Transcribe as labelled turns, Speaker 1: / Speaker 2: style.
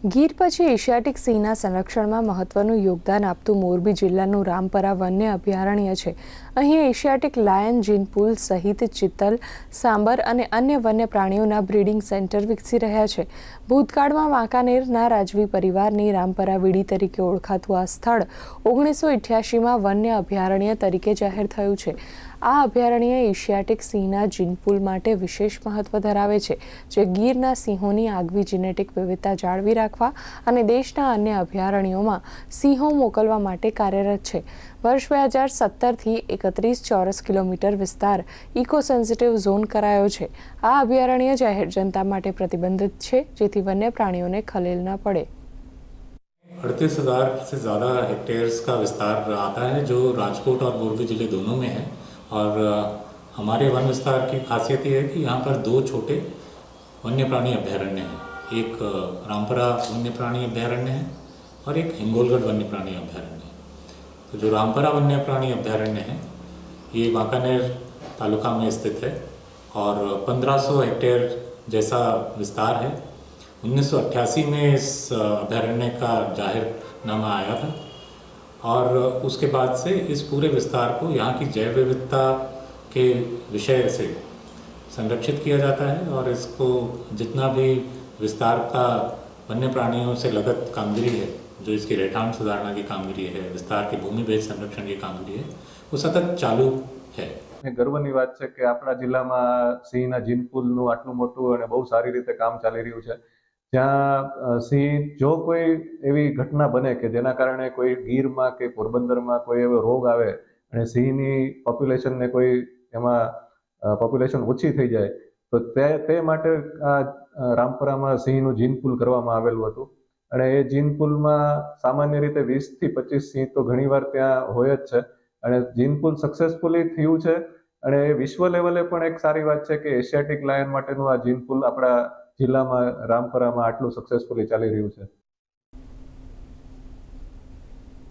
Speaker 1: ગીર પછી એશિયાટિક સિંહના સંરક્ષણમાં મહત્વનું યોગદાન આપતું મોરબી જિલ્લાનું રામપરા વન્ય અભયારણ્ય છે. અહીં એશિયાટિક લાયન, જીનપુલ સહિત ચિત્તલ, સાંબર અને અન્ય વન્ય પ્રાણીઓના બ્રીડિંગ સેન્ટર વિકસી રહ્યા છે. ભૂતકાળમાં વાંકાનેરના રાજવી પરિવારની રામપરા વીડી તરીકે ઓળખાતું આ સ્થળ 1988માં વન્ય અભયારણ્ય તરીકે જાહેર થયું છે. આ અભયારણ્ય એશિયાટિક સિંહના જીનપુલ માટે વિશેષ મહત્વ ધરાવે છે, જે ગીરના સિંહોની આગવી જીનેટિક વિવિધતા જાળવી રાખવા અને દેશના અન્ય અભયારણ્યોમાં સિંહો મોકલવા માટે કાર્યરત છે. વર્ષ 2017થી 31 ચોરસ કિલોમીટર વિસ્તાર ઇકો સેન્સિટિવ ઝોન કરાયો છે. આ અભયારણ્ય જાહેર જનતા માટે પ્રતિબંધિત છે, જેથી વન્ય પ્રાણીઓને ખલેલ ન પડે.
Speaker 2: 38,000 से ज़्यादा हेक्टेयर्स का विस्तार आता है, जो राजकोट और मोरबी जिले दोनों में है. और हमारे वन विस्तार की खासियत ये है कि यहाँ पर दो छोटे वन्य प्राणी अभयारण्य हैं. एक रामपरा वन्य प्राणी अभयारण्य है और एक हिंगोलगढ़ वन्य प्राणी अभयारण्य है. तो जो रामपरा वन्य प्राणी अभयारण्य है ये वांकानेर तालुका में स्थित है और 1500 हेक्टेयर जैसा विस्तार है. 1988 में इस अभयारण्य का जाहिरनामा आया था और उसके बाद से इस पूरे विस्तार को यहाँ की जैव विविधता के विषय से संरक्षित किया जाता है और इसको जितना भी विस्तार का वन्य प्राणियों से लगत कामगिरी है, जो इसकी रहठान सुधारना की कामगिरी है, विस्तार की भूमि भेद संरक्षण की कामगिरी है, वो सतत चालू है.
Speaker 3: ગર્વની વાત છે કે આપણા જિલ્લામાં સિંહના જીનપુલનું આટલું મોટું અને બહુ સારી રીતે કામ ચાલી રહ્યું છે. જ્યાં સિંહ જો કોઈ એવી ઘટના બને કે જેના કારણે કોઈ ગીરમાં કે પોરબંદરમાં કોઈ એવો રોગ આવે અને સિંહની પોપ્યુલેશનને કોઈ એમાં પોપ્યુલેશન ઓછી થઈ જાય, તો તે માટે આ રામપરામાં સિંહનું જીનપુલ કરવામાં આવેલું હતું. અને એ જીનપુલમાં સામાન્ય રીતે 20થી 25 સિંહ તો ઘણીવાર ત્યાં હોય જ છે. અને જીનપુલ સક્સેસફુલી થયું છે અને વિશ્વ લેવલે પણ એક સારી વાત છે કે એશિયાટિક લાયન માટેનું આ જીનપુલ આપણા જિલ્લામાં રામપરામાં આટલું સક્સેસફુલી ચાલી રહ્યું છે.